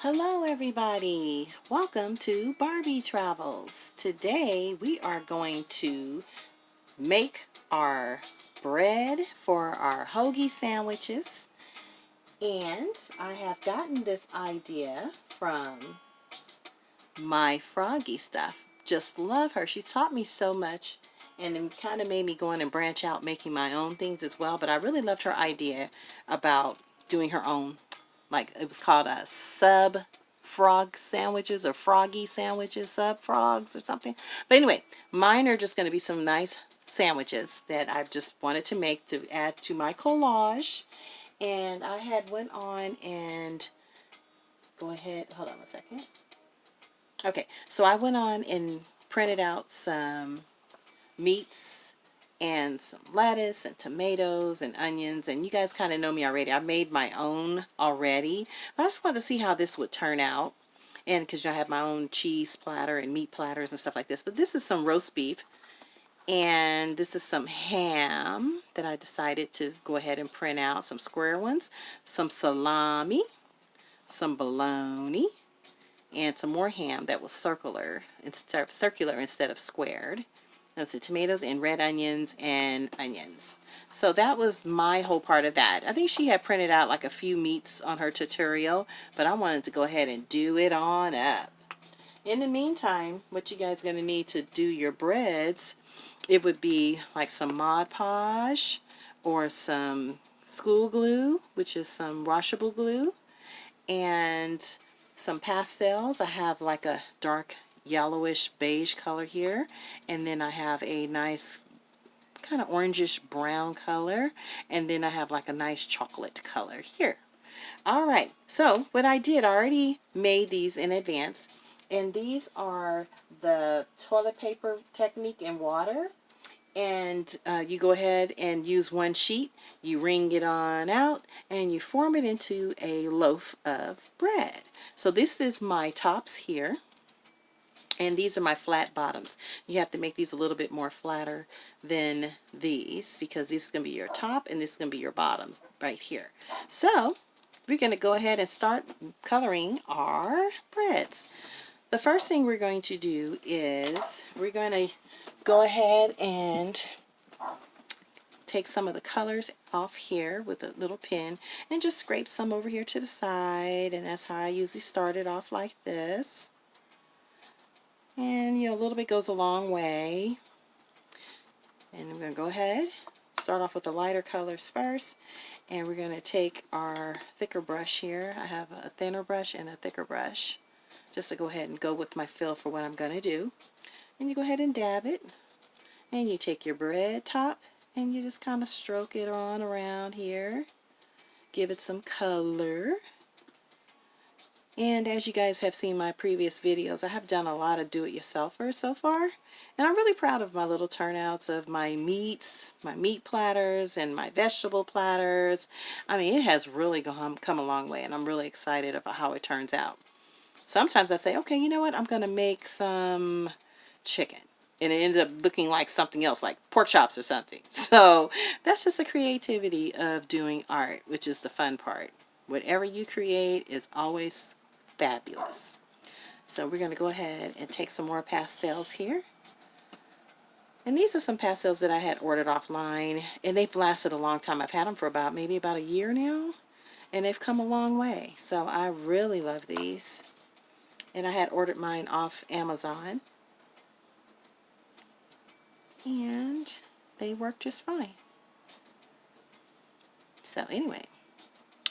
Hello everybody, welcome to Barbie Travels. Today we are going to make our bread for our hoagie sandwiches, and I have gotten this idea from my froggy stuff. Just love her. She's taught me so much, and it kind of made me go in and branch out making my own things as well, but I really loved her idea about doing her own, like it was called a sub frog sandwiches or froggy sandwiches, sub frogs or something. But anyway, mine are just going to be some nice sandwiches that I've just wanted to make to add to my collage. And I had went on and go ahead, hold on a second. Okay, so I went on and printed out some meats and some lettuce and tomatoes and onions, and you guys kind of know me already. I made my own already. I just wanted to see how this would turn out, and because I have my own cheese platter and meat platters and stuff like this. But this is some roast beef, and this is some ham that I decided to go ahead and print out, some square ones, some salami, some bologna, and some more ham that was circular instead of squared. Those are tomatoes and red onions and onions. So that was my whole part of that. I think she had printed out like a few meats on her tutorial, but I wanted to go ahead and do it on up. In the meantime, what you guys are going to need to do your breads, it would be like some Mod Podge or some school glue, which is some washable glue, and some pastels. I have like a dark yellowish beige color here, and then I have a nice kind of orangish brown color, and then I have like a nice chocolate color here. Alright, so what I did, I already made these in advance, and these are the toilet paper technique in water. And you go ahead and use one sheet, you wring it on out, and you form it into a loaf of bread. So this is my tops here, and these are my flat bottoms. You have to make these a little bit more flatter than these, because this is going to be your top and this is going to be your bottoms right here. So we're going to go ahead and start coloring our breads. The first thing we're going to do is we're going to go ahead and take some of the colors off here with a little pin and just scrape some over here to the side, and that's how I usually start it off, like this. And a little bit goes a long way. And I'm going to go ahead, start off with the lighter colors first, and we're going to take our thicker brush here. I have a thinner brush and a thicker brush, just to go ahead and go with my fill for what I'm going to do. And you go ahead and dab it, and you take your bread top and you just kind of stroke it on around here, give it some color. And as you guys have seen my previous videos, I have done a lot of do-it-yourselfers so far, and I'm really proud of my little turnouts of my meats, my meat platters and my vegetable platters. I mean, it has really come a long way, and I'm really excited about how it turns out. Sometimes I say, okay, you know what, I'm going to make some chicken, and it ended up looking like something else, like pork chops or something. So that's just the creativity of doing art, which is the fun part. Whatever you create is always fabulous. So we're going to go ahead and take some more pastels here. And these are some pastels that I had ordered offline, and they've lasted a long time. I've had them for maybe about a year now, and they've come a long way. So I really love these. And I had ordered mine off Amazon, and they work just fine. So anyway,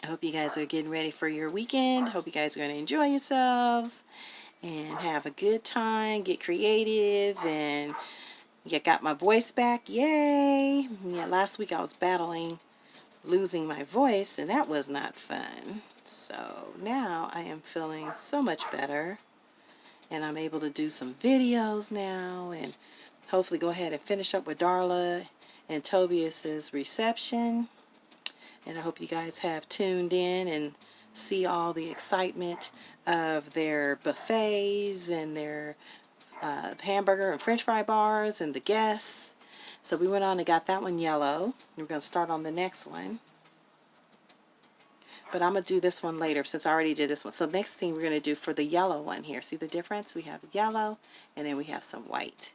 I hope you guys are getting ready for your weekend. Hope you guys are going to enjoy yourselves and have a good time, get creative, and got my voice back. Yay! Yeah, last week I was battling losing my voice, and that was not fun. So now I am feeling so much better, and I'm able to do some videos now, and hopefully go ahead and finish up with Darla and Tobias's reception. And I hope you guys have tuned in and see all the excitement of their buffets and their hamburger and french fry bars and the guests. So we went on and got that one yellow. We're going to start on the next one. but I'm going to do this one later since I already did this one. So next thing we're going to do for the yellow one here. See the difference? We have yellow and then we have some white.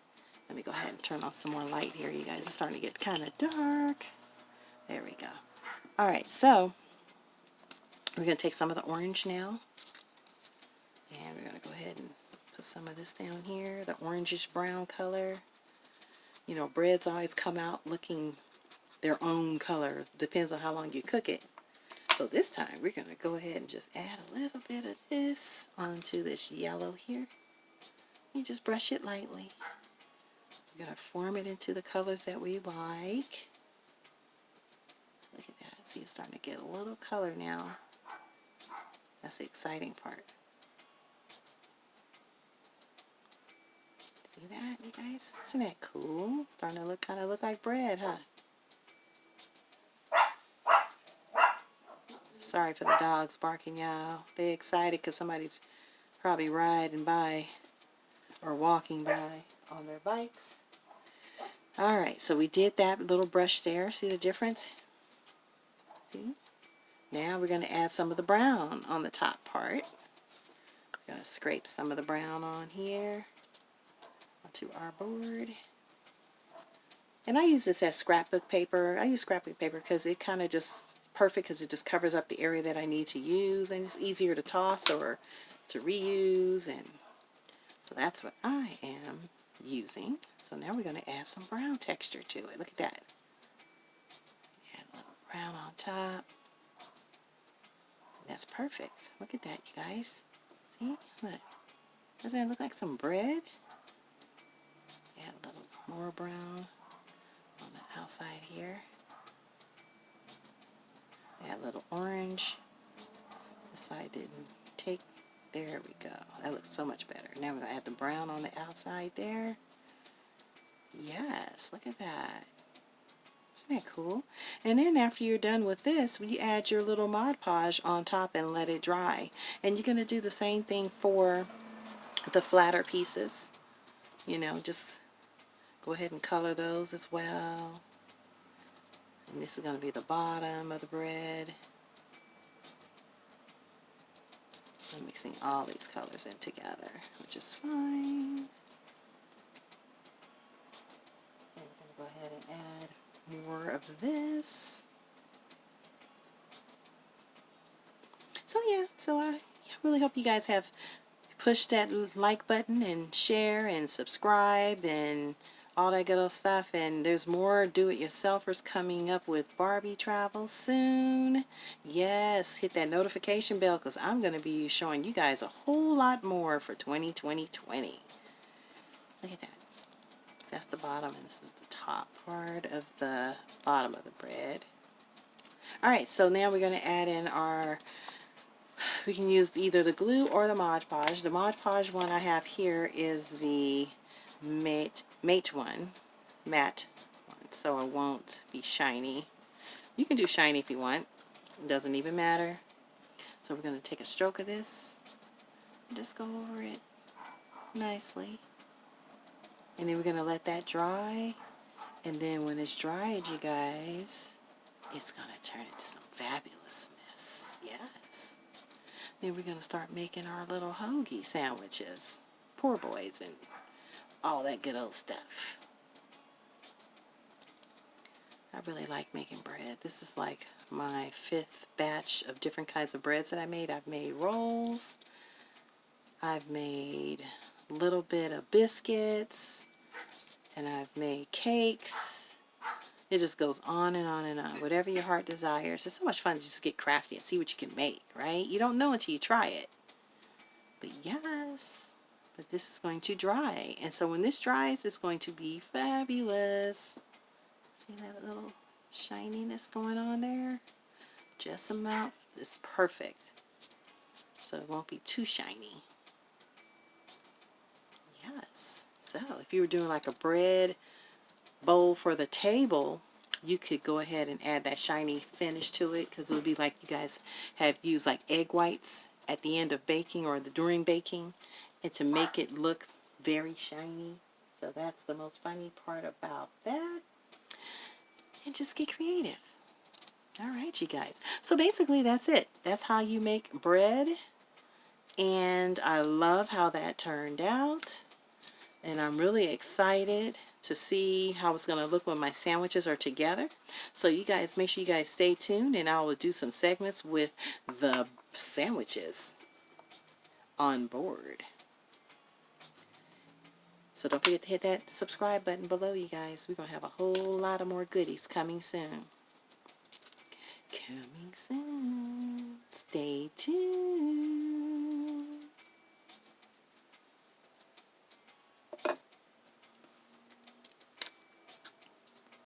Let me go ahead and turn on some more light here. You guys are starting to get kind of dark. There we go. All right, so we're going to take some of the orange now. And we're going to go ahead and put some of this down here. The orangish brown color. You know, breads always come out looking their own color. Depends on how long you cook it. So this time we're going to go ahead and just add a little bit of this onto this yellow here. You just brush it lightly. We're going to form it into the colors that we like. Look at that. See, it's starting to get a little color now. That's the exciting part. See that, you guys? Isn't that cool? Starting to look kind of look like bread, huh? Sorry for the dogs barking, y'all. They're excited because somebody's probably riding by or walking by on their bikes. Alright, so we did that little brush there. See the difference? See? Now we're going to add some of the brown on the top part. We're going to scrape some of the brown on here onto our board. And I use this as scrapbook paper. I use scrapbook paper because it kind of just perfect because it just covers up the area that I need to use, and it's easier to toss or to reuse. And so that's what I am using. So now we're going to add some brown texture to it. Look at that. Add a little brown on top. That's perfect. Look at that, you guys. See? Look. Doesn't it look like some bread? Add a little more brown on the outside here. Add a little orange. This side didn't take. There we go. That looks so much better. Now we're going to add the brown on the outside there. Yes, look at that. Isn't that cool? And then after you're done with this, you add your little Mod Podge on top and let it dry. And you're going to do the same thing for the flatter pieces. You know, just go ahead and color those as well. And this is going to be the bottom of the bread. I'm mixing all these colors in together, which is fine. And we're going to go ahead and add more of this. So yeah, I really hope you guys have pushed that like button and share and subscribe and all that good old stuff. And there's more do-it-yourselfers coming up with Barbie Travels soon. Yes, hit that notification bell because I'm going to be showing you guys a whole lot more for 2020. Look at that. That's the bottom and this is the top part of the bottom of the bread. Alright, so now we're going to add in our, we can use either the glue or the Mod Podge. The Mod Podge one I have here is the matte one, so it won't be shiny. You can do shiny if you want. It doesn't even matter. So we're going to take a stroke of this and just go over it nicely. And then we're going to let that dry. And then when it's dried, you guys, it's going to turn into some fabulousness. Yes. Then we're going to start making our little hoagie sandwiches. Poor boys and all that good old stuff. I really like making bread. This is like my 5th batch of different kinds of breads that I made. I've made rolls. I've made a little bit of biscuits. And I've made cakes. It just goes on and on and on. Whatever your heart desires. It's so much fun to just get crafty and see what you can make, right? You don't know until you try it. But yes. But this is going to dry. And so when this dries, it's going to be fabulous. See that little shininess going on there? Just enough. It's perfect. So it won't be too shiny. Yes. So if you were doing like a bread bowl for the table, you could go ahead and add that shiny finish to it because it would be like you guys have used like egg whites at the end of baking or during baking, and to make it look very shiny. So that's the most funny part about that. And just get creative. All right, you guys. So basically that's it. That's how you make bread. And I love how that turned out. And I'm really excited to see how it's going to look when my sandwiches are together. So you guys, make sure you guys stay tuned, and I will do some segments with the sandwiches on board. So don't forget to hit that subscribe button below, you guys. We're going to have a whole lot of more goodies coming soon. Coming soon. Stay tuned.